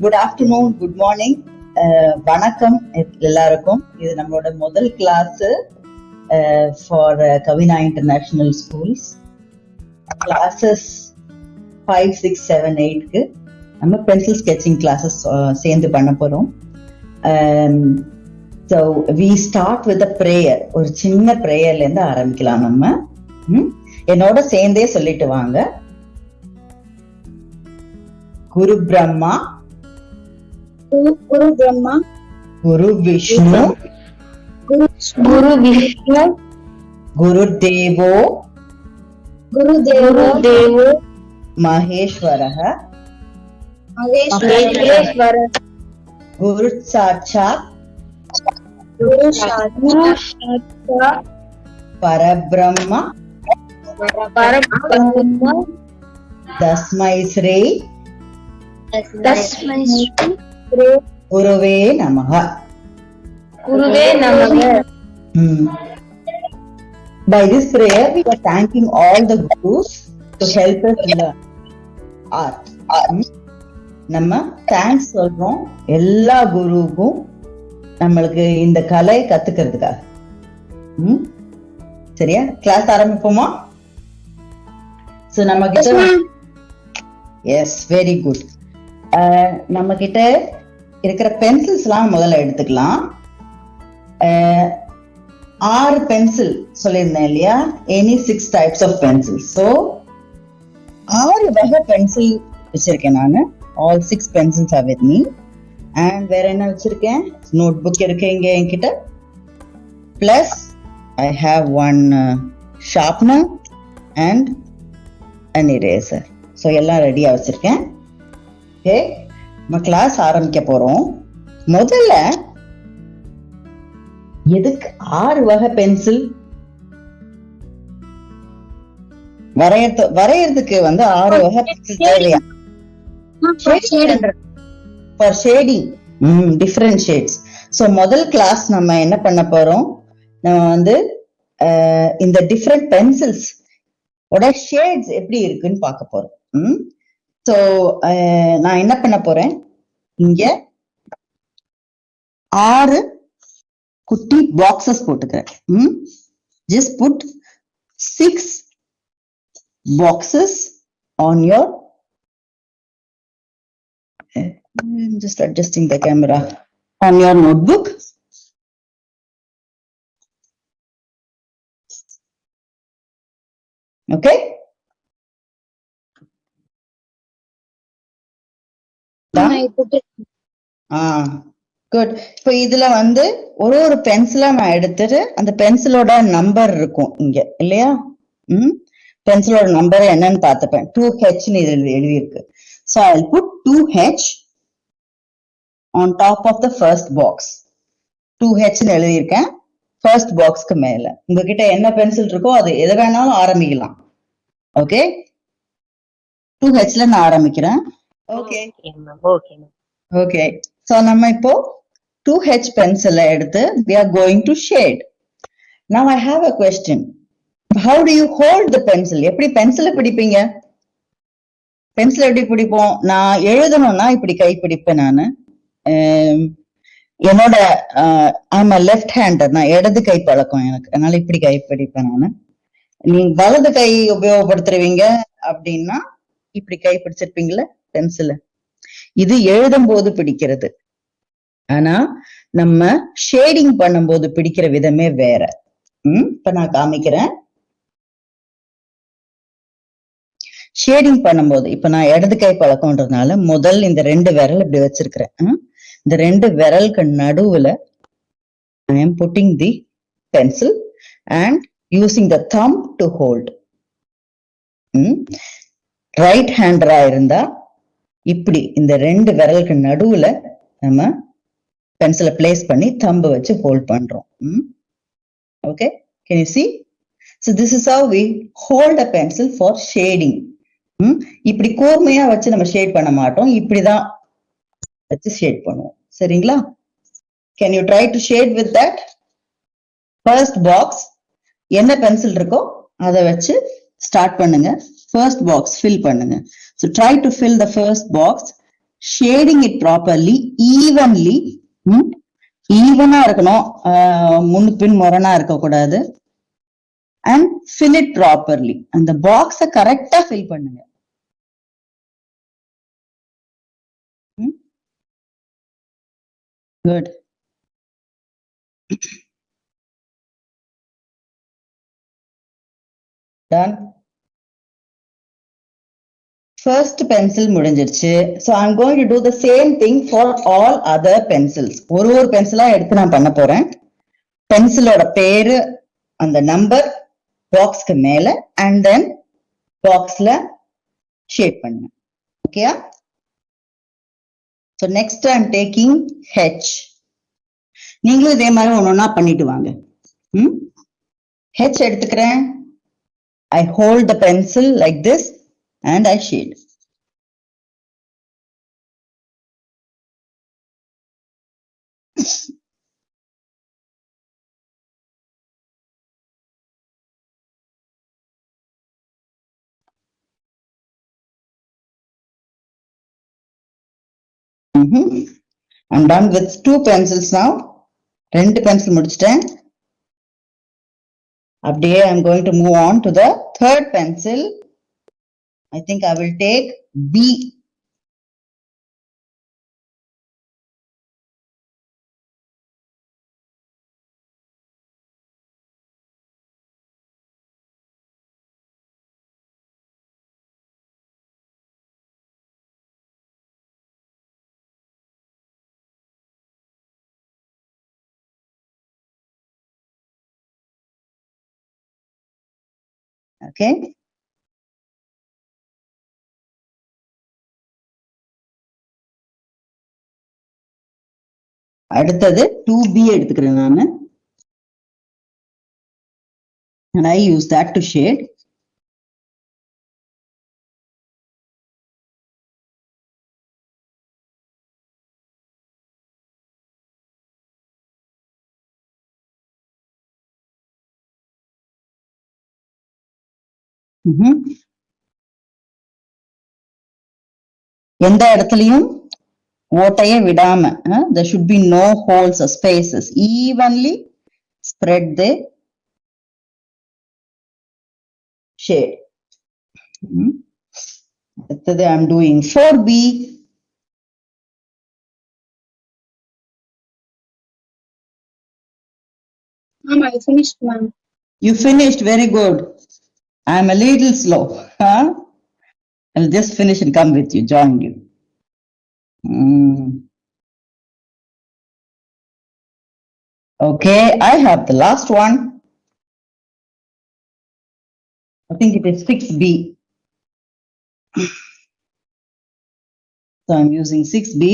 Good afternoon, good morning, வணக்கம் எல்லாருக்கும். இது நம்மளோட முதல் class for Kavina international schools. Classes 5, 6, 7, 8க்கு நம்ம பென்சில் ஸ்கெட்சிங் கிளாஸஸ் சேர்ந்து பண்ண போறோம். So we start with a prayer. ஒரு சின்ன ப்ரேயர்ல இருந்து ஆரம்பிக்கலாம். நம்ம என்னோட சேர்ந்தே சொல்லிட்டு வாங்க. குரு பிரம்மா, गुरु ब्रह्मा, गुरु विष्णु, गुरु विष्णु, गुरुदेवो गुरुदेवो महेश्वरः, महेश्वर, गुरु साक्षात् गुरु साक्षात् परब्रह्म परब्रह्म तस्मै श्री तस्मै गुरुवे नमः. गुरुवे नमः. By this prayer, we are thanking all the gurus to help us learn art. நம்ம தேங்க்ஸ் சொல்றோம் எல்லா குருவுக்கும் நம்மளுக்கு இந்த கலை கத்துக்கிறதுக்காக. சரியா? கிளாஸ் ஆரம்பிப்போமா? சோ நம்ம கிட்ட எஸ், வெரி குட். நம்ம கிட்ட இருக்கிற பென்சில்ஸ் எல்லாம் முதல்ல எடுத்துக்கலாம். 6 பென்சில் சொல்லியிருந்தேன் இல்லையா? Any 6 types of pencil. So 6 வகை பென்சில் வச்சிருக்கேன் நான். All 6 pencils are with me. And வேற என்ன வச்சிருக்கேன்? நோட் புக் இருக்கு இங்க என்கிட்ட. Plus I have 1 sharpener and an eraser. So எல்லாம் ரெடியா வச்சிருக்கேன். ஓகே, நம்ம கிளாஸ் ஆரம்பிக்க போறோம். முதல்ல எதுக்கு 6 வகை பென்சில்? வரையறதுக்கு 6 வகை பென்சில் தேவையா? For shading, different shades. So முதல் கிளாஸ் நம்ம என்ன பண்ண போறோம்? நம்ம இந்த டிஃபரண்ட் பென்சில்ஸ் ஓட ஷேட்ஸ் எப்படி இருக்குன்னு பார்க்க போறோம். ஸோ நான் என்ன பண்ண போறேன், இங்க 6 குட்டி பாக்ஸஸ் போட்டுக்கிறேன். Just put 6 boxes on your I'm just adjusting the camera on your notebook. Okay, good. இப்போ இதுல ஒரு பென்சிலா நான் எடுத்துட்டு அந்த பென்சிலோட நம்பர் இருக்கும் இங்க இல்லையா? பென்சிலோட நம்பர் என்னன்னு பார்த்துப்பேன். 2H எழுதியிருக்கு. So I'll put 2H on top of the first box. 2H எழுதியிருக்கேன் ஃபர்ஸ்ட் பாக்ஸ்க்கு மேல. உங்ககிட்ட என்ன பென்சில் இருக்கோ அது எது வேணாலும் ஆரம்பிக்கலாம். ஓகே, 2Hல நான் ஆரம்பிக்கிறேன். Okay okay. சோ நம்ம இப்போ 2H பென்சில எடுத்து we are going to shade. Now I have a question. How do you hold the pencil? எப்படி பென்சிலை பிடிப்பீங்க? பென்சில் எப்படி பிடிப்போம்? நான் எழுதணும்னா இப்படி கை பிடிப்பேன் நானு. என்னோட ஐம் லெஃப்ட் ஹேண்டர், நான் இடது கை பழக்கம் எனக்கு, அதனால இப்படி கை பிடிப்பேன் நானு. நீங்க வலது கை உபயோகப்படுத்துறவீங்க அப்படின்னா இப்படி கை பிடிச்சிருப்பீங்களா பென்சில? இது எழுதும் போது பிடிக்கிறது. ஆனா நம்ம ஷேடிங் பண்ணும்போது பிடிக்கிற விதமே வேற. இப்ப நான் காமிக்கிறேன். ஷேடிங் பண்ணும்போது இப்ப நான் இடது கை பழக்கம்ன்றதுனால முதல் இந்த 2 விரல் இப்படி வச்சிருக்கிறேன். இந்த 2 விரலுக்கு நடுவுல I am putting the pencil and using the thumb to hold. Right ஹேண்டரா இருந்தா இப்படி இந்த 2 விரலுக்கு நடுவுல நம்ம பென்சிலை பிளேஸ் பண்ணி தம்பு வச்சு ஹோல்ட் பண்றோம். Okay, can you see? So this is how we hold a pencil for shading. இப்படி கூர்மையா வச்சு நம்ம ஷேட் பண்ண மாட்டோம், இப்படிதான் வச்சு ஷேட் பண்ணுவோம். சரிங்களா? Can you try to shade with that? First box என்ன பென்சில் இருக்கோ அதை வச்சு ஸ்டார்ட் பண்ணுங்க. ஃபர்ஸ்ட் பாக்ஸ் ஃபில் பண்ணுங்க. So try to fill the first box shading it properly, evenly, ஈவனா இருக்கணும், முன்னு பின் முரணா இருக்க கூடாது. And fill it properly. அந்த பாக்ஸ கரெக்டா ஃபில் பண்ணுங்க. Good. Done. First pencil முடிஞ்சிருச்சு. So I'm going to do the same thing for all other pencils. ஒரு பென்சிலா எடுத்து நான் பண்ண போறேன். பென்சிலோட பேரு, அந்த நம்பர் பாக்ஸ்க்கு மேல, and then பாக்ஸ்ல ஷேட் பண்ணுங்க. ஓகேயா? So next I'm taking H. நீங்களும் இதே மாதிரி ஒன்னொன்னா பண்ணிட்டு வாங்க. H எடுத்துக்கிறேன். I hold the pencil like this and I shade. I'm done with 2 pencils now. 2 pencil முடிச்சிட்டேன். அப்படியே I'm going to move on to the third pencil. I think I will take B. Okay. அடுத்தது 2B எடுத்துக்கிறேன் நானு. And I use that to shade. எந்த இடத்துலயும் ஓட்டைய விடாம, there should be no holes or spaces. Evenly spread the shade. அடுத்தது I'm doing 4B. Ma'am, I finished, ma'am. You finished, very good. I'm a little slow. I'll just finish and come with you, join you. Okay, I have the last one. I think it is 6B. So I'm using 6B.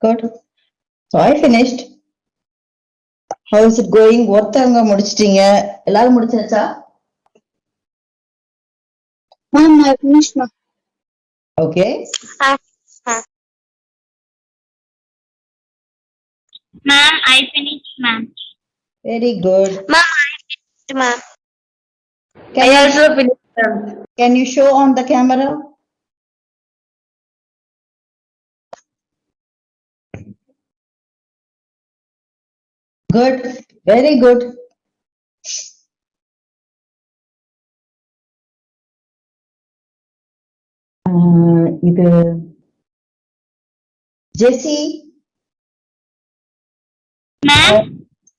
Good. So I finished. How is it going? ஒருத்தவங்க முடிச்சிட்டீங்க, எல்லாரும் முடிச்சாச்சா? Ma'am, I finished, ma'am. Okay. Ma'am, I finished, ma'am. Very good. Ma'am, I finished, ma'am. Can I also finished, ma'am. Can you show on the camera? Good. Very good. இது ஜெசி,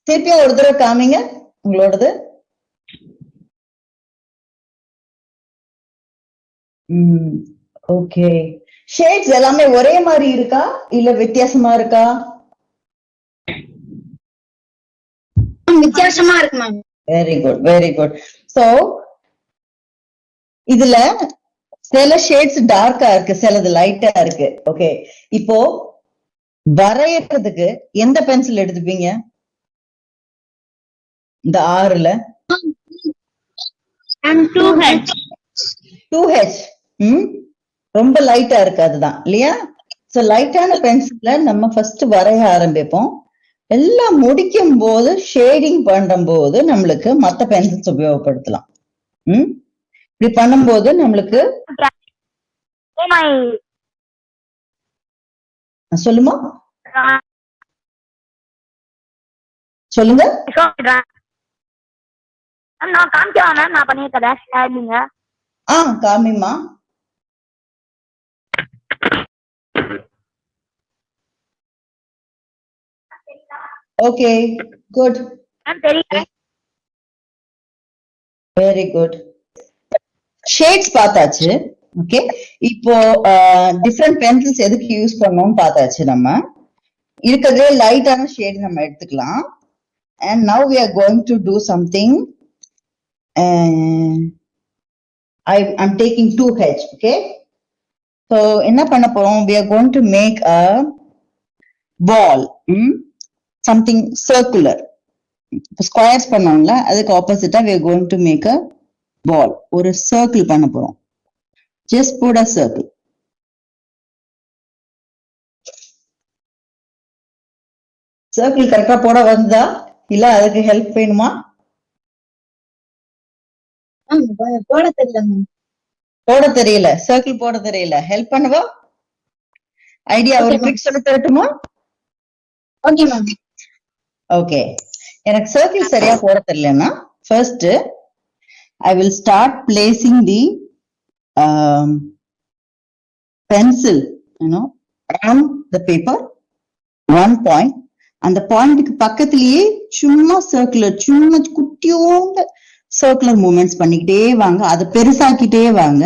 திருப்பியும் ஒரு தடவை காமிங்க உங்களோடது. Okay. Shades எல்லாமே ஒரே மாதிரி இருக்கா இல்ல வித்தியாசமா இருக்கா? வித்தியாசமா இருக்கு ma'am. Very good, very good. So இதுல சில ஷேட்ஸ் டார்க்கா இருக்கு, சிலது லைட்டா இருக்கு. ஓகே, இப்போ வரையறதுக்கு எந்த பென்சில் எடுத்துப்பீங்க இந்த 6ல? 2H. 2H. ரொம்ப லைட்டா இருக்கு அதுதான் இல்லையா? சோ லைட்டான பென்சில்ல நம்ம ஃபர்ஸ்ட் வரைய ஆரம்பிப்போம். எல்லாம் முடிக்கும் போது ஷேடிங் பண்ணும்போது நம்மளுக்கு மத்த பென்சில்ஸ் உபயோகப்படுத்தலாம். இப்படி பண்ணும்போது நம்மளுக்கு சொல்லுமா சொல்லுங்க. நான் காமிக்கவா மேம்? நான் பண்ணியிருக்கேன். காமிமா. Okay, good. Very good. Shades பார்த்தாச்சு. ஓகே, இப்போ டிஃப்ரெண்ட் பென்சில்ஸ் எதுக்கு யூஸ் பண்ணோம்னு பார்த்தாச்சு. நம்ம இருக்கிறதே லைட்டான ஷேட் நம்ம எடுத்துக்கலாம். And now we are going to do something. I'm taking 2H. Okay, so என்ன பண்ண போறோம்? We are going to make a ball. Something circular. Squares பண்ணோம்ல, அதுக்கு ஆப்போசிட்டா we are going to make a ball. ஒரு circle பண்ண போறோம். Just put a circle. Circle கரெக்டா போட வந்தா இல்ல அதுக்கு ஹெல்ப் வேணுமா? போட தெரியல. போட தெரியல, சர்க்கிள் போட தெரியல. ஹெல்ப் பண்ணவா? ஐடியா ஒரு ட்ரிக் சொல்லி தரட்டுமா? Okay ma'am. ஓகே, எனக்கு சர்க்கிள் சரியா போட தெரியலன்னா first I will start placing the pencil, on the paper. One point. அந்த பாயிண்ட்க்கு பக்கத்திலேயே சும்மா சர்க்குலர், சும்மா குட்டியோண்டு சர்க்குலர் மூவ்மெண்ட்ஸ் பண்ணிக்கிட்டே வாங்க. அதை பெருசாக்கிட்டே வாங்க.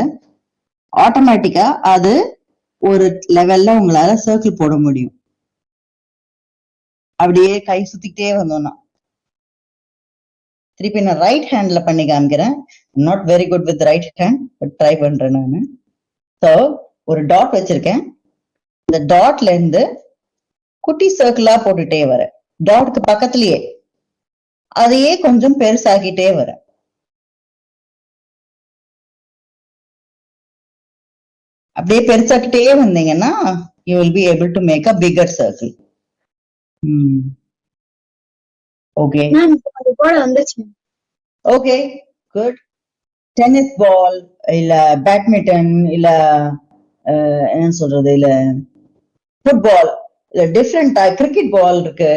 ஆட்டோமேட்டிக்கா அது ஒரு லெவல்ல உங்களால சர்க்கிள் போட முடியும். அப்படியே கை சுத்திக்கிட்டே வந்தோம்னா. திருப்பி நான் ரைட் ஹேண்ட்ல பண்ணி காமிக்கிறேன். Not very good with right hand, but try பண்றேன் நானு. ஸோ ஒரு டாட் வச்சிருக்கேன். இந்த டாட்ல இருந்து குட்டி சர்க்கிளா போட்டுட்டே வர, டாட்க்கு பக்கத்திலேயே அதையே கொஞ்சம் பெருசாக்கிட்டே வர. அப்படியே பெருசாக்கிட்டே வந்தீங்கன்னா you will be able to make a bigger circle. Okay. Okay, good. Tennis ball இல்ல பேட்மிண்டன் இல்ல என்ன சொல்றது, இல்ல ஃபுட்பால், இல்ல டிஃப்ரெண்ட் கிரிக்கெட் பால் இருக்கு.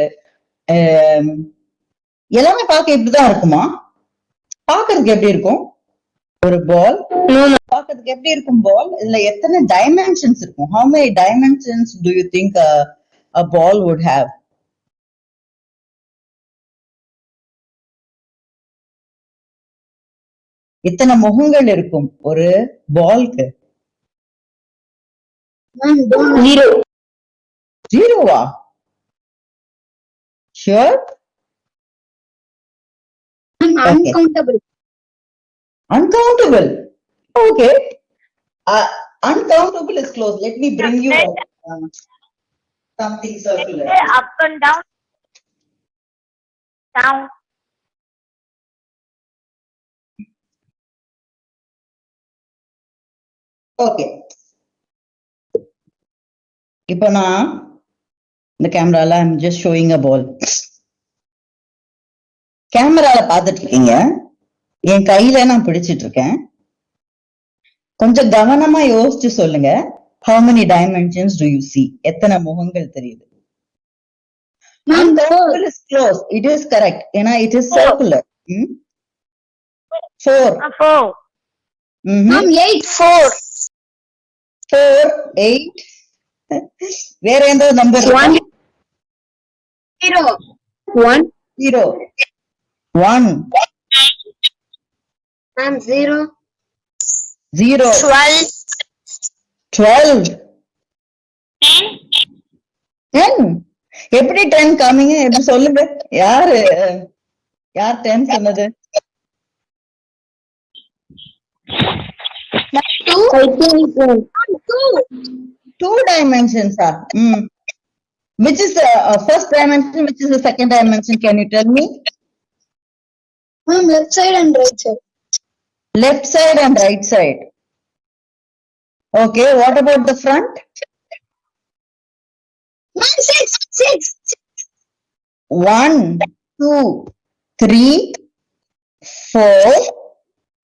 எல்லாமே பார்க்க இப்படிதான் இருக்குமா? பாக்குறதுக்கு எப்படி இருக்கும் ஒரு பால்? பாக்குறதுக்கு எப்படி இருக்கும் பால்? இதுல எத்தனை டைமென்ஷன்ஸ் இருக்கும்? How many dimensions do you think a ball would have? இத்தனை முகங்கள் இருக்கும் ஒரு பால்க்கு? ஜீரோவா? Sure? Uncountable. Uncountable. Okay. Uncountable is close. Let me bring you something circular. Up and down. Down. Okay. இப்போ நான் இந்த கேமரால I'm just showing a ball. கேமரால பாத்துட்டு இருக்கீங்க, என் கையில நான் பிடிச்சிட்டு இருக்கேன். கொஞ்சம் கவனமா யோசிச்சு சொல்லுங்க. How many dimensions do you see? எத்தனை முகங்கள் தெரியுது? Uncountable is close. It is correct. ஏன்னா it is circular. 4. 8. 4. 8. வேற எந்த நம்பர்? 1. 0. 1. 0. 1. 0. 0. 12. 12. 10. எப்படி 10 காமிங்க? எப்படி சொல்லுங்க? யார் 10 சொன்னது? 2 dimensions are. Which is the first dimension? Which is the second dimension? Can you tell me? Left side and right side. left side and right side. Okay, what about the front? 6. 1, 2, 3, 4,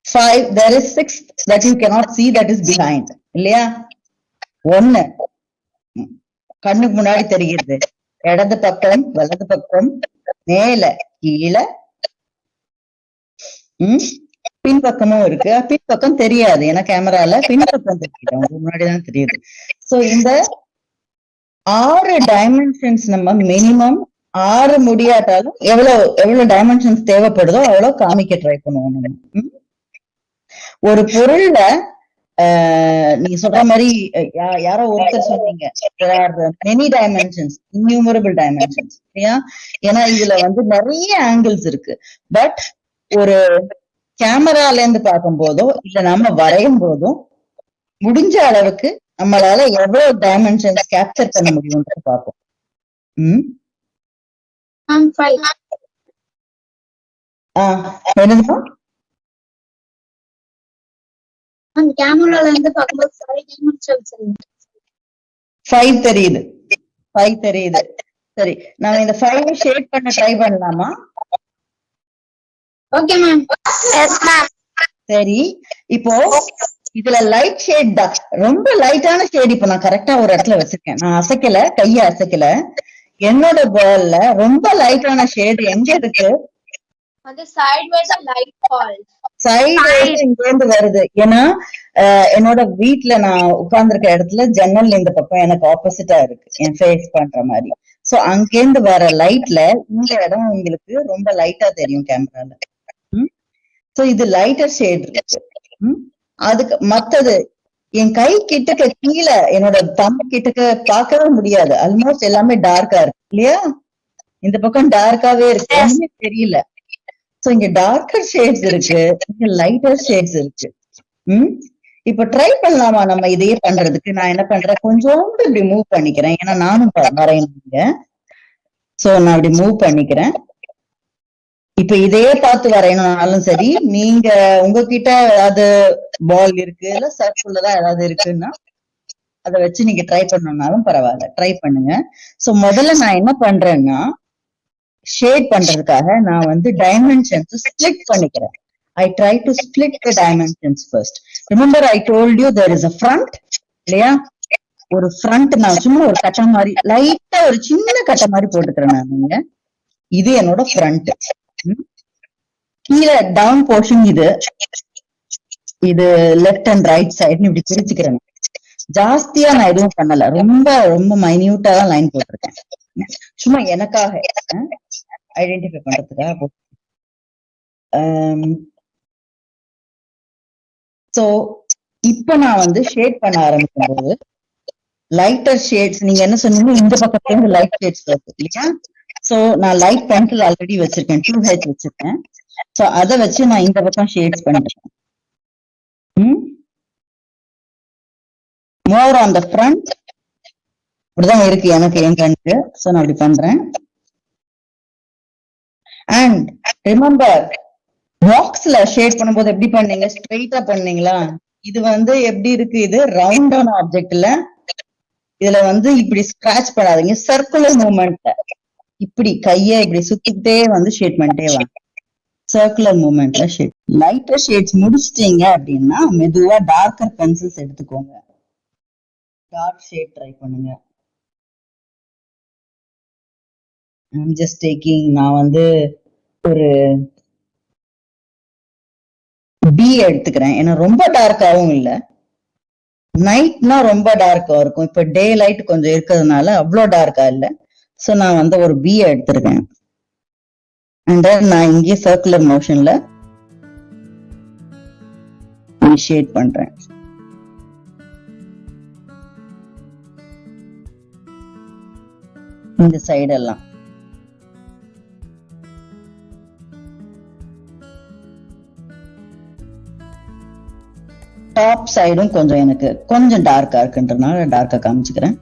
5. There is 6th that you cannot see, that is behind. இல்லையா? 1 கண்ணுக்கு முன்னாடி தெரிகிறது. இடது பக்கம், வலது பக்கம், மேல, கீழ, பின்பக்கமும் இருக்கு. பின்பக்கம் தெரியாது, ஏன்னா கேமரால பின்பக்கம் தெரியுது, உங்களுக்கு முன்னாடிதான் தெரியுது. சோ இந்த 6 டைமென்ஷன்ஸ் நம்ம மினிமம் 6 முடியாட்டாலும் எவ்வளவு டைமென்ஷன்ஸ் தேவைப்படுதோ அவ்வளவு காமிக்க ட்ரை பண்ணுவோம் நம்ம. ஒரு பொருள்ல நீங்க சொல்ற மாதிரி யாரோ ஒருத்தர் சொன்னீங்க, மெனி டைமென்ஷன்ஸ், இன்யூமரபிள் டைமென்ஷன்ஸ், இல்லையா? ஏன்னா இதுல வந்து நிறைய ஆங்கிள்ஸ் இருக்கு. பட் ஒரு கேமரால இருந்து பார்க்கும் போதோ இல்ல நம்ம வரையும் போதும் முடிஞ்ச அளவுக்கு நம்மளால எவ்வளவு டைமென்ஷன்ஸ் கேப்சர் பண்ண முடியும்ன்றது பார்ப்போம். என்னதுமா? அந்த கேமரால இருந்து பார்க்கும்போது 5 தெரியுது. 5 தெரியுது. சரி, நாம இந்த 5 ஷேட் பண்ண ட்ரை பண்ணலாமா? Okay ma'am. Yes ma'am. சரி, இப்போ இதுல லைட் ஷேட் தான், ரொம்ப லைட்டான ஷேட். இப்போ நான் கரெக்டா ஒரு இடத்துல வச்சிருக்கேன், நான் அசைக்கல, கைய அசைக்கல. என்னோட பால்ல ரொம்ப லைட்டான ஷேட் எங்க இருக்கு? அந்த சைடு வைஸ் லைட் பால் சைடு இங்க இருந்து வருது. ஏன்னா என்னோட வீட்டுல நான் உட்கார்ந்துருக்க இடத்துல ஜன்னல் இந்த பக்கம் எனக்கு ஆப்போசிட்டா இருக்கு, என் ஃபேஸ் பண்ற மாதிரி. சோ அங்கேருந்து வர லைட்ல இந்த இடம் உங்களுக்கு ரொம்ப லைட்டா தெரியும் கேமரால. சோ இது லைட்டர் ஷேட் இருக்கு. அதுக்கு மத்தது என் கை கிட்டக்க கீழே என்னோட தம் கிட்டக்க பார்க்கவே முடியாது, ஆல்மோஸ்ட் எல்லாமே டார்க்கா இருக்கு, இல்லையா? இந்த பக்கம் டார்க்காவே இருக்கு, ஒண்ணுமே தெரியல. சோ இங்க டார்க்கர் ஷேட்ஸ் இருக்கு, இங்க லைட்டர் ஷேட்ஸ் இருக்கு. இப்ப ட்ரை பண்ணலாமா நம்ம இதையே பண்றதுக்கு? நான் என்ன பண்றேன், கொஞ்சோண்டு இப்படி மூவ் பண்ணிக்கிறேன், ஏன்னா நானும் வரையணும். சோ நான் இப்படி மூவ் பண்ணிக்கிறேன். இப்ப இதையே பார்த்து வரையணும்னாலும் சரி, நீங்க உங்ககிட்ட ஏதாவது பால் இருக்கு இல்ல சர்க்குலரா ஏதாவது இருக்குன்னா அதை வச்சு நீங்க ட்ரை பண்ணணும்னாலும் பரவாயில்ல, ட்ரை பண்ணுங்க. சோ முதல்ல நான் என்ன பண்றேன்னா, ஷேட் பண்றதுக்காக நான் வந்து டைமென்ஷன்ஸ் ஸ்பிளிட் பண்ணிக்கிறேன். I try to split the dimensions first. Remember I told you there is a front, இல்லையா? ஒரு ஃப்ரண்ட் நான் சும்மா ஒரு கட்ட மாதிரி லைட்டா ஒரு சின்ன கட்ட மாதிரி போட்டுக்கிறேன் நான். இது என்னோட ஃப்ரண்ட். கீழே டவுன் போர்ஷன் இது லெஃப்ட் அண்ட் ரைட் சைடு இப்படி பிரிச்சுக்கிறேன். ஜாஸ்தியா நான் எதுவும் பண்ணல, ரொம்ப ரொம்ப மைன்யூட்டா தான் லைன் போட்டிருக்கேன், சும்மா எனக்காக ஐடென்டிஃபை பண்றதுக்காக. சோ இப்ப நான் வந்து ஷேட் பண்ண ஆரம்பிக்கும் போது லைட்டர் ஷேட்ஸ், நீங்க என்ன சொன்னீங்க, இந்த பக்கத்துல இருந்து லைட் ஷேட்ஸ் வருது, இல்லையா? சோ நான் லைட் பென்சில் ஆல்ரெடி வச்சிருக்கேன், 2H வச்சிருக்கேன். சோ அதை வச்சு நான் இந்த பக்கம் ஷேட்ஸ் பண்ணிட்டேன். மோர் ஆன் த ஃப்ரண்ட் இப்படிதான் இருக்கு எனக்கு என் கண்ணுக்கு. சோ நான் அப்படி பண்றேன். அண்ட் ரிமெம்பர், பாக்ஸ்ல ஷேட் பண்ணும்போது எப்படி பண்ணீங்க? ஸ்ட்ரெயிட்டா பண்ணீங்களா? இது வந்து எப்படி இருக்கு, இது ரவுண்டான ஆப்ஜெக்ட்ல. இதுல வந்து இப்படி ஸ்கிராச் பண்ணாதீங்க, சர்க்குலர் மூவ்மெண்ட்ல இப்படி கைய இப்படி சுத்திக்கிட்டே வந்து ஷேட் பண்ணிட்டே வாங்க, சர்க்குலர் மூவ்மெண்ட்ல ஷேட். லைட்டர் ஷேட்ஸ் முடிச்சிட்டீங்க அப்படின்னா மெதுவா டார்க்கர் பென்சில்ஸ் எடுத்துக்கோங்க, டார்க் ஷேட் ட்ரை பண்ணுங்க. I'm just taking, நான் வந்து ஒரு B எடுத்துக்கிறேன், ஏன்னா ரொம்ப டார்க்காவும் இல்ல, நைட்னா ரொம்ப டார்க்கா இருக்கும். இப்ப டே லைட் கொஞ்சம் இருக்கிறதுனால அவ்வளோ டார்க்கா இல்ல. சோ நான் வந்து ஒரு B எடுத்திருக்கேன். அண்ட் நான் இங்கே சர்க்குலர் மோஷன்ல ஷேட் பண்றேன். இந்த சைடெல்லாம் டாப் சைடும் கொஞ்சம் எனக்கு கொஞ்சம் டார்க்கா இருக்குன்றதுனால டார்க்கா காமிச்சுக்கிறேன்.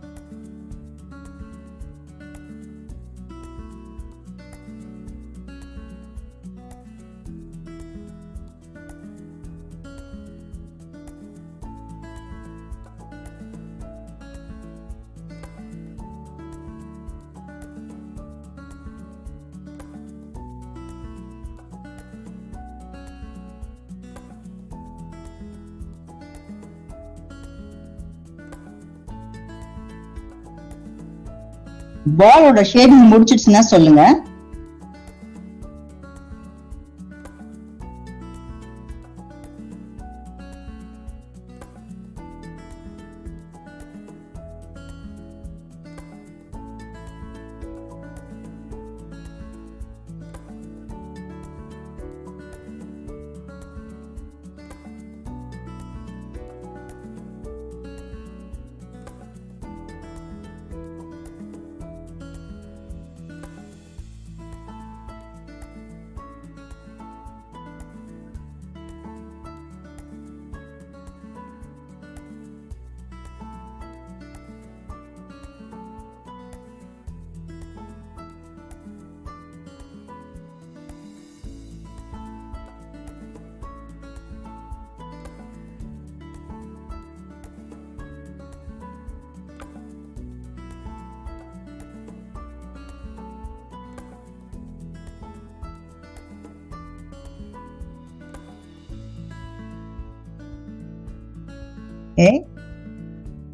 பாலோட ஷேடிங் முடிச்சிடுச்சுன்னா சொல்லுங்க.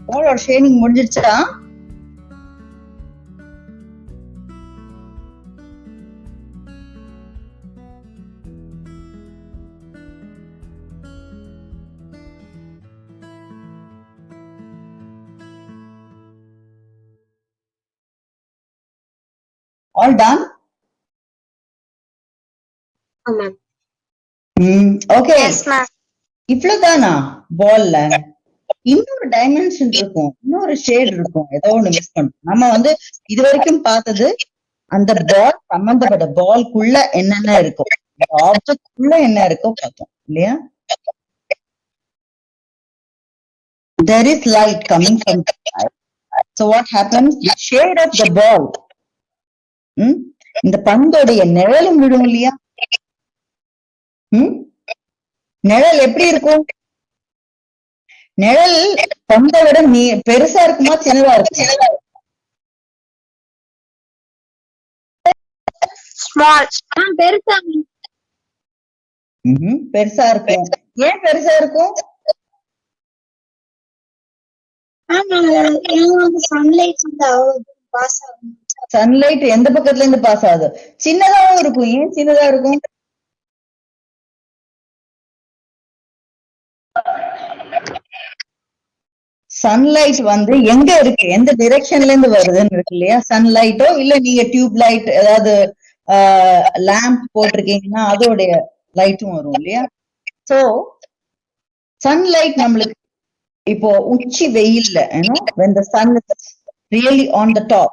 பாலோட shading முடிஞ்சிடுச்சா? All done? ma'am. Okay. Yes, ma'am. இவ்வளவுதானா பால்ல? இன்னொரு டைமென்ஷன் இருக்கும், இன்னொரு ஷேட் இருக்கும், ஏதோ ஒண்ணு மிஸ் பண்ணும். நம்ம வந்து இது வரைக்கும் பார்த்தது அந்த பால் சம்பந்தப்பட்ட பால்குள்ள என்னென்ன இருக்கும், ஆப்ஜெக்ட் குள்ள என்ன இருக்கோ பார்த்தோம் இல்லையா? There is light coming from the side. So what happens? The shade of the ball. இந்த பந்தோடைய நிழலும் விடும் இல்லையா? நிழல் எப்படி இருக்கும்? நிழல் பந்தை விட பெருசா இருக்குமா சின்னதா இருக்குமா? ஸ்மால். பெருசா. பெருசா இருக்கும். ஏன் பெருசா இருக்கும்? சன்லைட் எந்த பக்கத்துல இருந்து பாஸ் ஆகுது? சின்னதாவும் இருக்கும். ஏன் சின்னதா இருக்கும்? சன்லைட் வந்து எங்க இருக்கு, எந்த டிரெக்ஷன்ல இருந்து வருதுன்னு இருக்கு இல்லையா? சன்லைட்டோ இல்ல நீங்க டியூப் லைட் ஏதாவது லேம்ப் போட்டிருக்கீங்கன்னா அதோடைய லைட்டும் வரும் இல்லையா? சோ சன்லைட் நம்மளுக்கு இப்போ உச்சி வெயில்ல, when the sun is really on the top,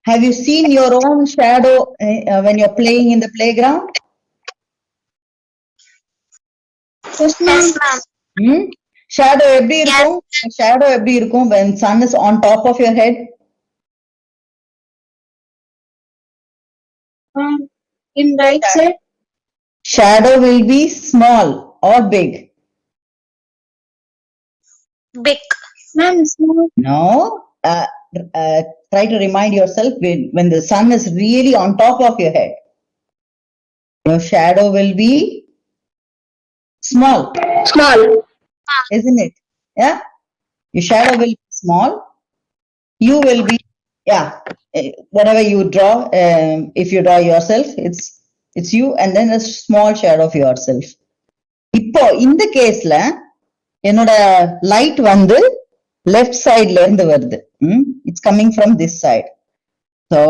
have you seen your own shadow when you're playing in the playground? Yes, ma'am. Shadow எப்படி இருக்கும்? Shadow எப்படி இருக்கும் when sun is on top of your head? In right side. Shadow will be small or big? Big. Ma'am, small. No. Try to remind yourself when the sun is really on top of your head, your shadow will be small. Small. Isn't it? Yeah. Your shadow will be small. You will be, yeah. Whatever you draw, if you draw yourself, it's you and then a small shadow of yourself. இப்போ இந்த கேஸ்ல என்னோட light வந்து left சைட்ல இருந்து வருது. It's coming from this side. So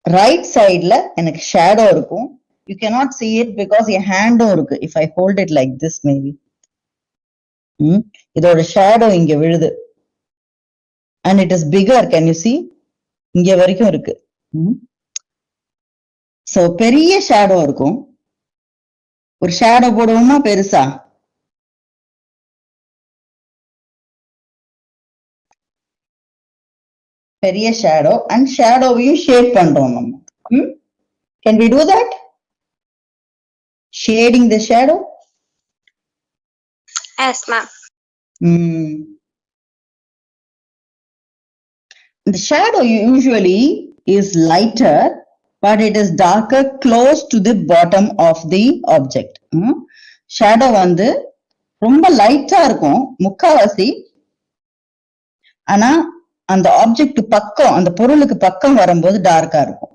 right சைட்ல எனக்கு ஷேடோ இருக்கும். You cannot see it because என் ஹேண்டும் இருக்கு. If I hold it like this maybe இதோட ஷேடோ இங்க விழுது. And it is bigger. Can you see? இங்க வரைக்கும் இருக்கு. சோ பெரிய ஷேடோ இருக்கும். ஒரு ஷேடோ போடுவோமா பெருசா? பெரிய ஷேடோ அண்ட் ஷேடோவையும் ஷேட் பண்றோம் நம்ம. Can we do that? Shading the shadow? Yes, ma'am. The shadow usually is lighter, but it is darker close to the bottom of the object. Shadow வந்து ரொம்ப லைட்டா இருக்கும் முக்காவாசி. ஆனா அந்த ஆப்ஜெக்ட் பக்கம், அந்த பொருளுக்கு பக்கம் வரும்போது டார்க்கா இருக்கும்.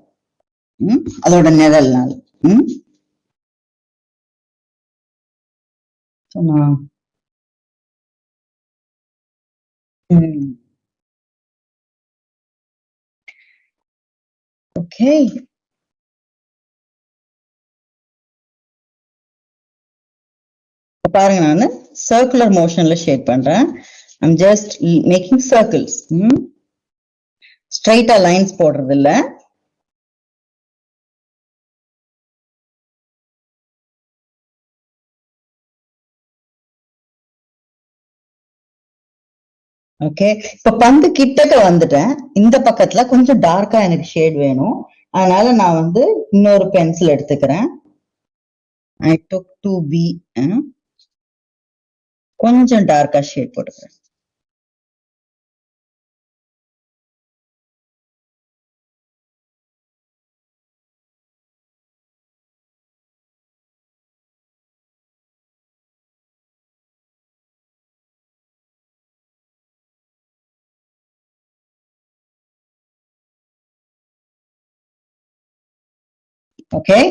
அதோட நிழல்னால. ஓகே. பாருங்க, நானு சர்க்குலர் மோஷன்ல ஷேட் பண்றேன். I'm just making circles. ஸ்ட்ரைட்டா லைன்ஸ் போடுறது இல்ல. ஓகே, இப்ப பந்து கிட்டக்க வந்துட்டேன். இந்த பக்கத்துல கொஞ்சம் டார்க்கா எனக்கு ஷேட் வேணும். அதனால நான் வந்து இன்னொரு பென்சில் எடுத்துக்கிறேன். I took 2B. கொஞ்சம் டார்க்கா ஷேட் போட்டுக்கிறேன். Okay.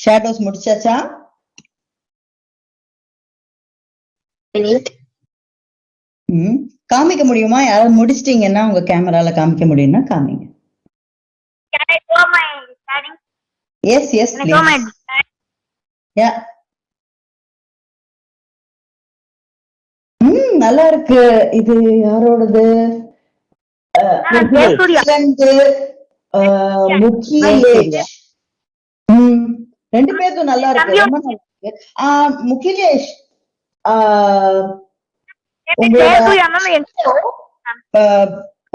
ஷேடோஸ் முடிச்சாச்சா? காமிக்க முடியுமா? யாராவது முடிச்சிட்டீங்கன்னா உங்க கேமரால காமிக்க முடியும்னா காமிங்க. Yes yes please. யா. நல்லா இருக்கு. இது யாரோடது? முகிலேஷ். ரெண்டு பேருக்கும் நல்லா இருக்கு, ரொம்ப நல்லா இருக்கு. முகிலேஷ்,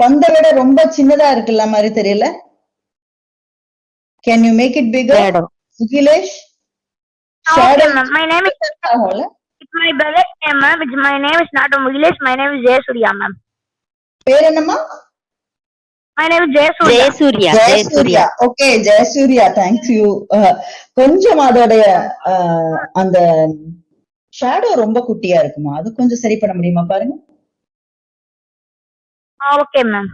பந்தை விட ரொம்ப சின்னதா இருக்குல்ல மாதிரி தெரியல. Can you make it bigger? Mugilesh. My name is it's my brother's name, ma'am. My name is not Mugilesh. My name is Jayasuriya, ma'am. பேர் என்னம்மா? My name is Jayasuriya. Jayasuriya. Okay, Jayasuriya. Thank you. கொஞ்சம் அதோட அந்த shadow ரொம்ப குட்டியா இருக்குமா, அது கொஞ்சம் சரி பண்ண முடியுமா பாருங்க. Okay, ma'am.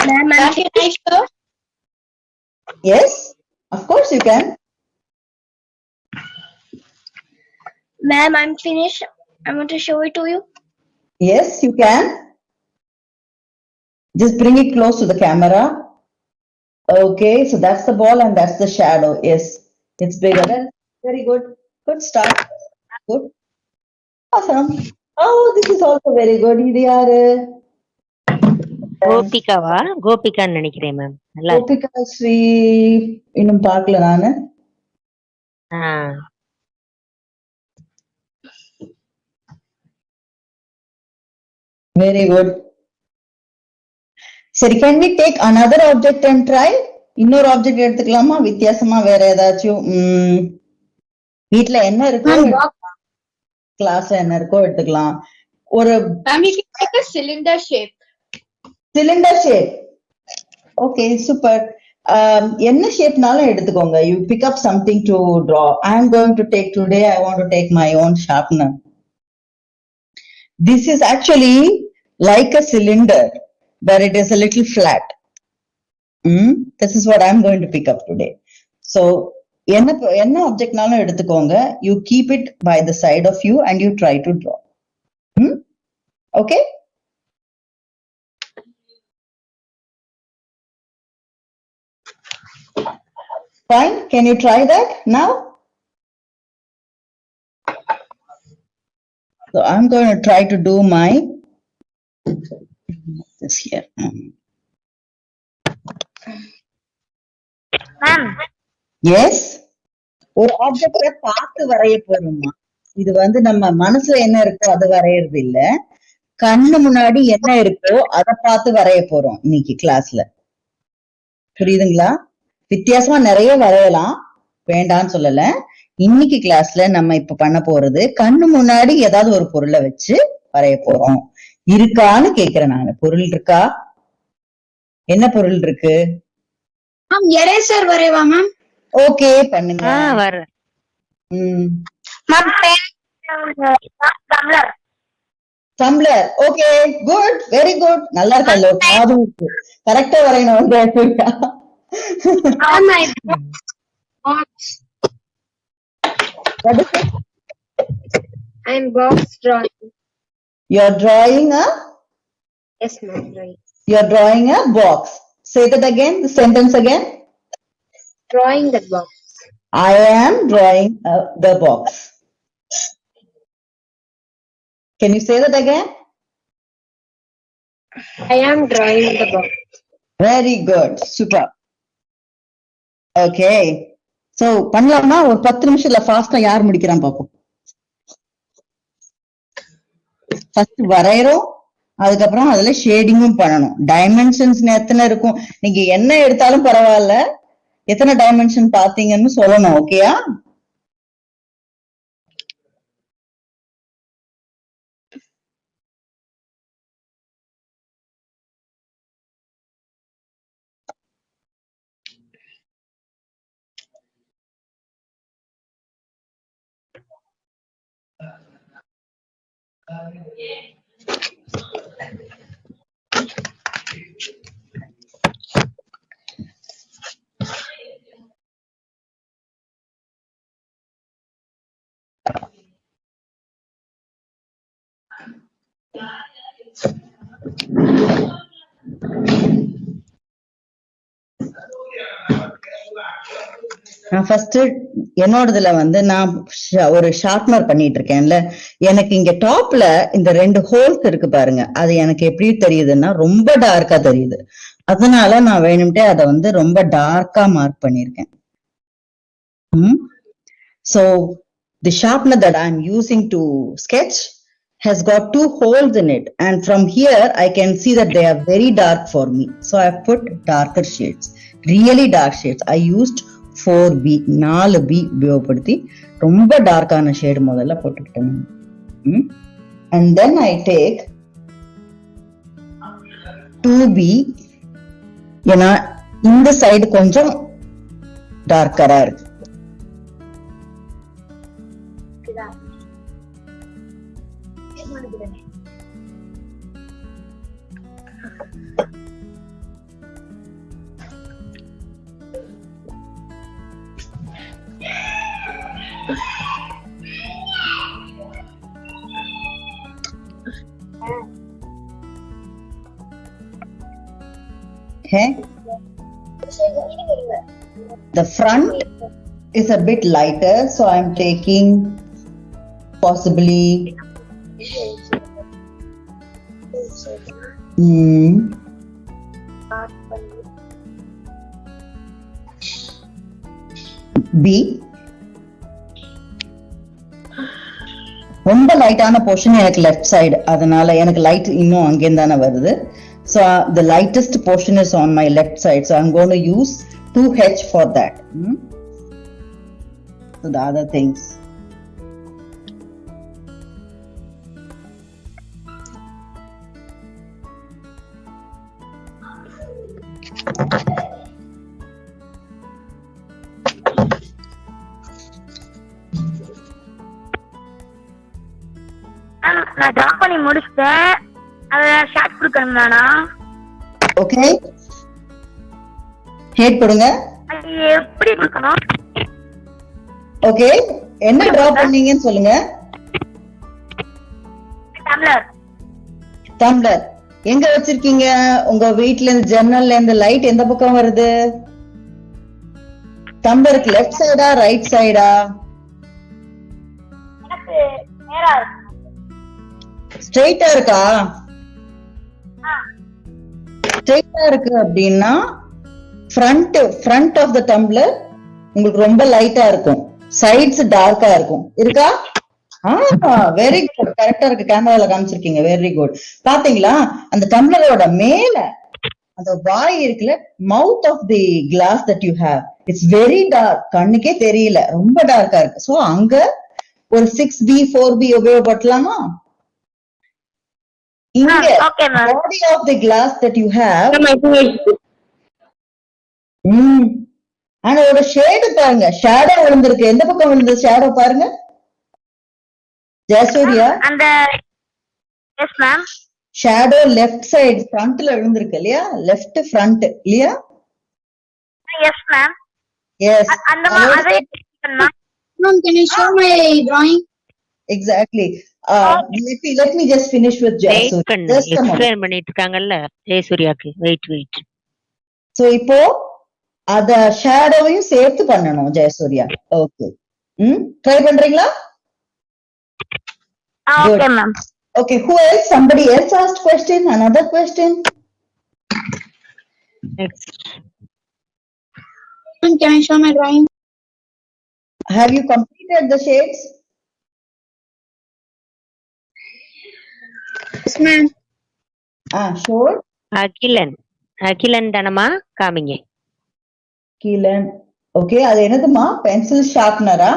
Ma'am, can I show? Yes, of course you can. Ma'am, I'm finished. I want to show it to you. Yes, you can. Just bring it close to the camera. Okay, so that's the ball and that's the shadow. Yes, it's bigger. Very good. Good start. Good. Awesome. Oh, this is also very good. இது யாரு? கோபிகாவா? கோபிகான்னு நினைக்கிறேன் ma'am. Gopika Sri இன்னும் பார்க்கல நானு. Very good. சரி, can we take another object and try? இன்னொரு object எடுத்துக்கலாமா? வித்தியாசமா வேற ஏதாச்சும் வீட்ல என்ன இருக்கோ, கிளாஸ்ல என்ன இருக்கோ எடுத்துக்கலாம். ஒரு cylinder shape. Cylinder shape. Okay, super. என்ன ஷேப்னாலும் எடுத்துக்கோங்க. You pick up something to draw. I am going to take today, I want to take my own sharpener. This is actually like a cylinder, but it is a little flat. This is what I'm going to pick up today. So, என்ன ஆப்ஜெக்ட்னாலும் எடுத்துக்கோங்க. You keep it by the side of you and you try to draw. Okay? Fine. Can you try that now? So I'm going to try to do my this here. Ma'am. Yes. ஒரு ஆப்ஜெக்ட பார்த்து வரைய போறோமா? இது வந்து நம்ம மனசுல என்ன இருக்கோ அது வரையறது இல்ல. கண்ணு முன்னாடி என்ன இருக்கோ அதை பார்த்து வரைய போறோம் இன்னைக்கு கிளாஸ்ல. புரியுதுங்களா? வித்தியாசமா நிறைய வரையலாம், வேண்டான்னு சொல்லல. இன்னைக்கு கிளாஸ்ல நம்ம இப்ப பண்ண போறது கண்ணு முன்னாடி ஏதாவது ஒரு பொருளை வச்சு வரைய போறோம். இருக்கான்னு கேக்குறேன் நானு. பொருள் இருக்கா? என்ன பொருள் இருக்கு? மேம் எரேசர் வரைவா மேம்? ஓகே பண்ணுங்க. வர ma'am tumbler. Tumbler. Okay good, very good. நல்லா இருக்கல்ல, ஞாபகம் இருக்கு. கரெக்டா வரையணும் வந்து. Box. What is it? I'm box drawing. You're drawing a Yes, ma'am. Right. you're drawing a box. Say that again, the sentence again. Drawing the box. I am drawing the box. Can you say that again? I am drawing the box. Very good, super. Okay, so பண்ணலாமா? ஒரு 10 நிமிஷத்துல ஃபாஸ்டா யார் முடிக்கிறான் பாப்போம். First வரையறோம், அதுக்கப்புறம் அதுல ஷேடிங்கும் பண்ணணும். டைமென்ஷன்ஸ் எத்தனை இருக்கும், நீங்க என்ன எடுத்தாலும் பரவாயில்ல, எத்தனை டைமென்ஷன் பாத்தீங்கன்னு சொல்லணும். ஓகேயா? நான் ஃபர்ஸ்ட் என்னோடதுல வந்து நான் ஒரு ஷார்ப்னர் பண்ணிட்டு இருக்கேன்ல, எனக்கு இங்க டாப்ல இந்த 2 ஹோல்ஸ் இருக்கு பாருங்க, அது எனக்கு எப்படி தெரியுதுன்னா ரொம்ப டார்க்கா தெரியுது. அதனால நான் வேணும்ட்டே அதை வந்து ரொம்ப டார்க்கா மார்க் பண்ணிருக்கேன். So the sharpener that I'm using to sketch has got 2 holes in it, and from here I can see that they are very dark for me. So I've put darker shades, really dark shades. I used 4B, 4B உபயோகப்படுத்தி ரொம்ப டார்க்கான shade முதல்ல போட்டுக்கிட்டேன். And then I take 2B, ஏன்னா இந்த side கொஞ்சம் டார்க்கரா இருக்கு. Okay. The front is a bit lighter, so I'm taking possibly B. ரொம்ப லைட்டான போர்ஷன் எனக்கு லெஃப்ட் சைடு, அதனால எனக்கு லைட் இன்னும் அங்கேயும் தானே வருது. So the lightest portion is on my left side, so I'm going to use 2H for that. So the other things. நான் டிரா பண்ணி முடிச்சிட்டேன், அத ஷார்ட் கொடுக்கணும்னா? ஓகே, ஹேட் கொடுங்க. அது எப்படி கொடுக்கணும்? ஓகே, என்ன டிரா பண்ணீங்கன்னு சொல்லுங்க. டம்ளர். டம்ளர் எங்க வச்சிருக்கீங்க? உங்க வீட்ல இருந்து ஜன்னல்ல இருந்து லைட் எந்த பக்கம் வருது? டம்ளருக்கு லெஃப்ட் சைடா ரைட் சைடா? எனக்கு நேரா இருக்கு. ஸ்ட்ரைட்டா இருக்கா? ஸ்ட்ரைட்டா இருக்கு அப்படின்னா ஃப்ரண்ட் ஆஃப் த டம்ளர் உங்களுக்கு ரொம்ப லைட்டா இருக்கும், சைட்ஸ் டார்க்கா இருக்கும். இருக்கா? வெரி குட், கரெக்டா இருக்கு. கேமரால காமிச்சிருக்கீங்க, வெரி குட். பாத்தீங்களா, அந்த டம்ளரோட மேல அந்த வாய் இருக்குல்ல, mouth of the glass that you have, it's very dark, கண்ணுக்கே தெரியல, ரொம்ப டார்க்கா இருக்கு. சோ அங்க ஒரு 6B 4B உபயோகப்படுத்தலாமா? இங்க okay, ma'am. body of the glass that you have, அதோட ஷேடு பாருங்க, ஷேடோ விழுந்திருக்கு. எந்த பக்கம் விழுந்தது ஷேடோ பாருங்க Jayasurya. And yes, ma'am. Shadow left side ஃப்ரண்ட்ல விழுந்திருக்கு இல்லையா, லெஃப்ட் ஃப்ரண்ட் இல்லையா? Yes, ma'am. Yes, And ma'am, Can you show my drawing? exactly. Let me just finish with wait Jayasuri. பண்ணு, Just a moment. எக்ஸ்பிளைன் பண்ணிட்டு இருக்காங்கல்ல ஜெயசூர்யாக்கு. Wait. So இப்போ அத ஷேடோவையும் சேர்த்து பண்ணணும் ஜெயசூர்யா. ஓகே, ட்ரை பண்றீங்களா? okay, ma'am. Okay, who else? Somebody else asked question, another question. Next Can I show my drawing? Have you completed the shades? Yes, ma'am. Sure. Akilan தானமா காமிங்க. கீழன். ஓகே, அது என்னதுமா? பென்சில் ஷார்ப்னரா?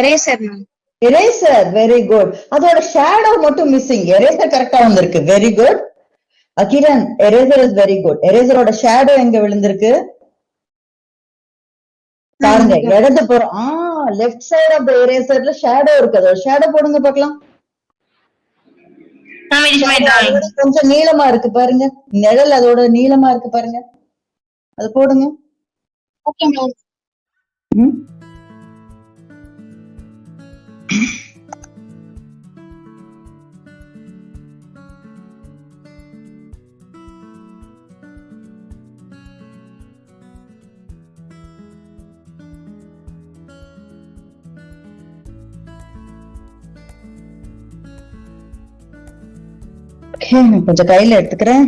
Eraser, ma'am. Eraser. Very good. அதோட shadow மட்டும் missing. Eraser கரெக்டா வந்திருக்கு. Very good Akilan. Eraser is very good. எரேசரோட ஷேடோ எங்க விழுந்திருக்கு பாருங்க, இடது புறம். லெஃப்ட் சைடு ஆஃப் த எரேசர்ல ஷேடோ இருக்கு. அதோட ஷேடோ போடுங்க பார்க்கலாம். Ma'am, it is my drawing. அதோட கொஞ்சம் நீளமா இருக்கு பாருங்க, நிழல் அதோட நீளமா இருக்கு பாருங்க, அது போடுங்க. Okay, ma'am. ம். Okay, நான் கொஞ்சம் கையில எடுத்துக்கிறேன்.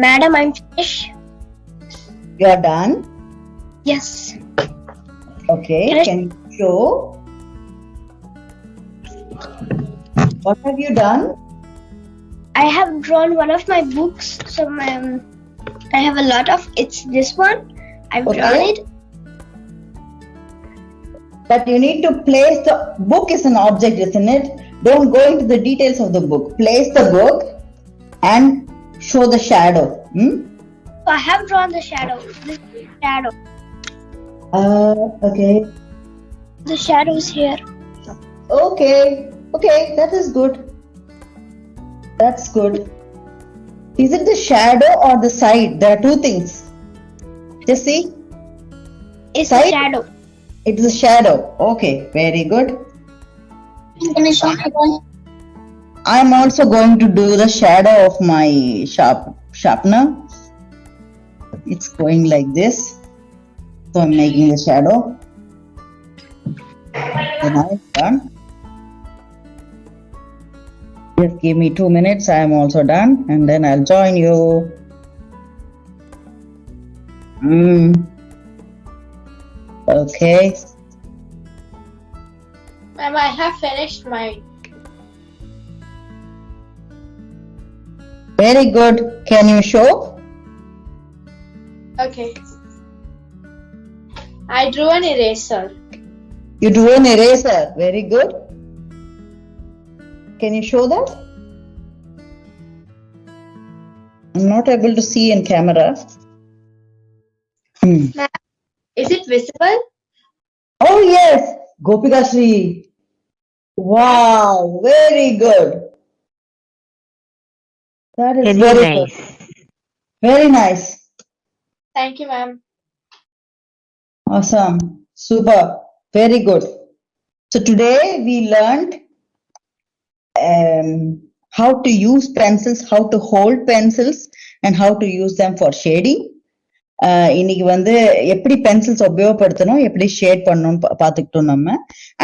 Madam, I'm finished. You are done. Yes. Okay, can you show? What have you done? I have drawn one of my books. So I have a lot of. It's this one. I've drawn it. But you need to place the book is an object, isn't it? Don't go into the details of the book. Place the book and show the shadow. So I have drawn the shadow. This shadow. Okay. The shadow is here. Okay, that is good. That's good. Is it the shadow or the side? There are two things. Just see. It's Side? the shadow. It's a shadow. Okay, very good. Can I show my drawing? I'm also going to do the shadow of my sharpener. It's going like this. So I'm making the shadow. Then I'm done. Just give me 2 minutes. I am also done, and then I'll join you. Okay. Ma'am, I have finished mine. Very good. Can you show? Okay. I drew an eraser. You do an eraser. Very good. Can you show that? I'm not able to see in camera. Is it visible? Oh yes, Gopika Shri. Wow, very good. That is Very very nice. good. Very nice. Thank you, ma'am. Awesome. Super. Very good. So today we learned how to use pencils, how to hold pencils, and how to use them for shading. இன்னைக்கு வந்து எப்படி pencils உபயோகப்படுத்தணும், எப்படி shade பண்ணணும் பார்த்துக்கிட்டோம் நம்ம.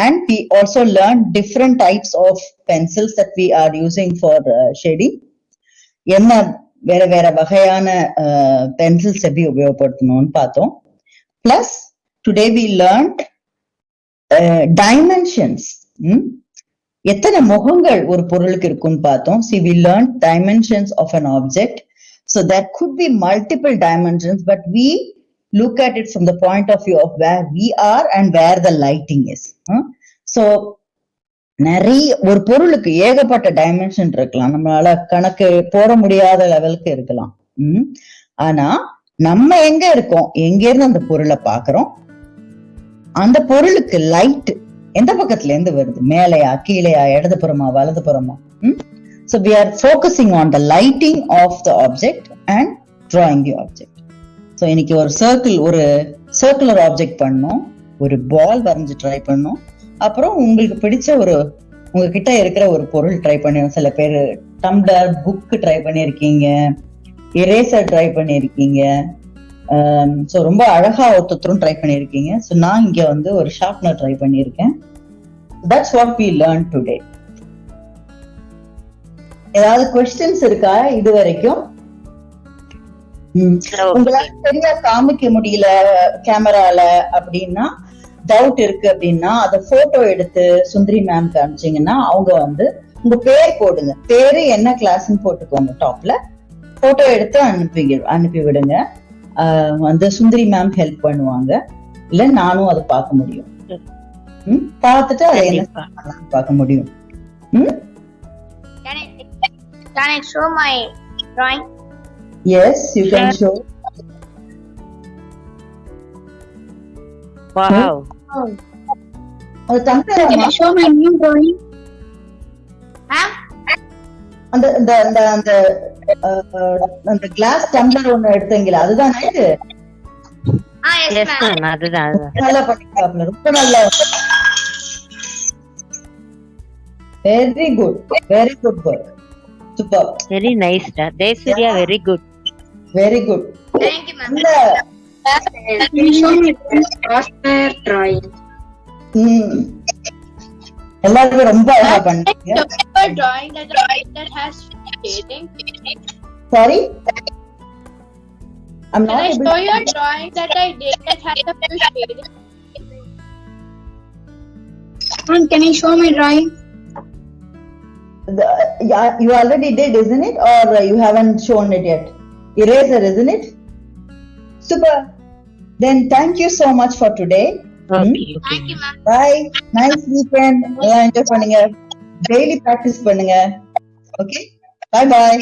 And we also learned different types of pencils that we are using for shading. என்ன வேற வேற வகையான பென்சில்ஸ் எப்படி உபயோகப்படுத்தணும்னு பார்த்தோம். Plus today we learned dimensions. எத்தனை முகங்கள் ஒரு பொருளுக்கு இருக்குன்னு பார்த்தோம். See, we learned dimensions of an object. So there could be multiple dimensions, but we look at it from the point of view of where we are and where the lighting is. So நிறைய ஒரு பொருளுக்கு ஏகப்பட்ட dimension இருக்கலாம், நம்மளால கணக்கு போட முடியாத லெவலுக்கு இருக்கலாம். ஆனா நம்ம எங்க இருக்கோம், எங்க இருந்து அந்த பொருளை பாக்குறோம், அந்த பொருளுக்கு லைட் எந்த பக்கத்துல இருந்து வருது, மேலையா கீழையா இடதுபுறமா வலதுபுறமா. So we are focusing on the lighting of the object and drawing the object. So இன்னைக்கு ஒரு சர்க்குலர் ஆப்ஜெக்ட் பண்ணோம், ஒரு பால் வரைஞ்சு ட்ரை பண்ணோம், அப்புறம் உங்களுக்கு பிடிச்ச உங்ககிட்ட இருக்கிற ஒரு பொருள் ட்ரை பண்ணி, சில பேர் டம்ளர், புக் ட்ரை பண்ணிருக்கீங்க, இரேசர் ட்ரை பண்ணிருக்கீங்க. ஸோ ரொம்ப அழகா ஒருத்தரும் ட்ரை பண்ணிருக்கீங்க. ஸோ நான் இங்க வந்து ஒரு ஷார்ப்னர் ட்ரை பண்ணியிருக்கேன். That's what we learned today. ஏதாவது கொஸ்டின்ஸ் இருக்கா இது வரைக்கும்? உங்களால சரியா காமிக்க முடியல கேமரால அப்படின்னா, டவுட் இருக்கு அப்படின்னா அதை போட்டோ எடுத்து சுந்தரி மேம் காமிச்சீங்கன்னா அவங்க வந்து உங்க பேர் போடுங்க, பேரு என்ன கிளாஸ்ன்னு போட்டுக்கோங்க, டாப்ல போட்டோ எடுத்து அனுப்பி விடுங்க. வந்து சுந்தரி மேம் ஹெல்ப் பண்ணுவாங்க, இல்ல நானும் அதை பார்க்க முடியும். பார்த்துட்டு அதை என்ன பார்க்க முடியும். Can I show my drawing? Yes, you can show. Wow. Can I show my new drawing? அந்த கிளாஸ் டம்ளர் ஒண்ணு எடுத்தீங்களா, அதுதானே இது? Yes ma'am, அதுதான். நல்லா பண்ணிருக்காப்ல, ரொம்ப நல்லா. Very good work. Super. Very nice da. Jayasuriya, very good. Very good. Thank you, ma'am. Can you show me faster drawing? எல்லாரும் ரொம்ப அழகா பண்ணீங்க. Drawing that has shading. Sorry? I'm not Can I able show to... you a drawing that I did that has a few shading? Can you show my drawing? You already did, isn't it? Or you haven't shown it yet? Eraser, isn't it? Super. Then thank you so much for today. Okay. Thank you, ma'am. Bye. Nice weekend. Enjoy பண்ணுங்க. Daily practice பண்ணுங்க. Okay? Bye bye.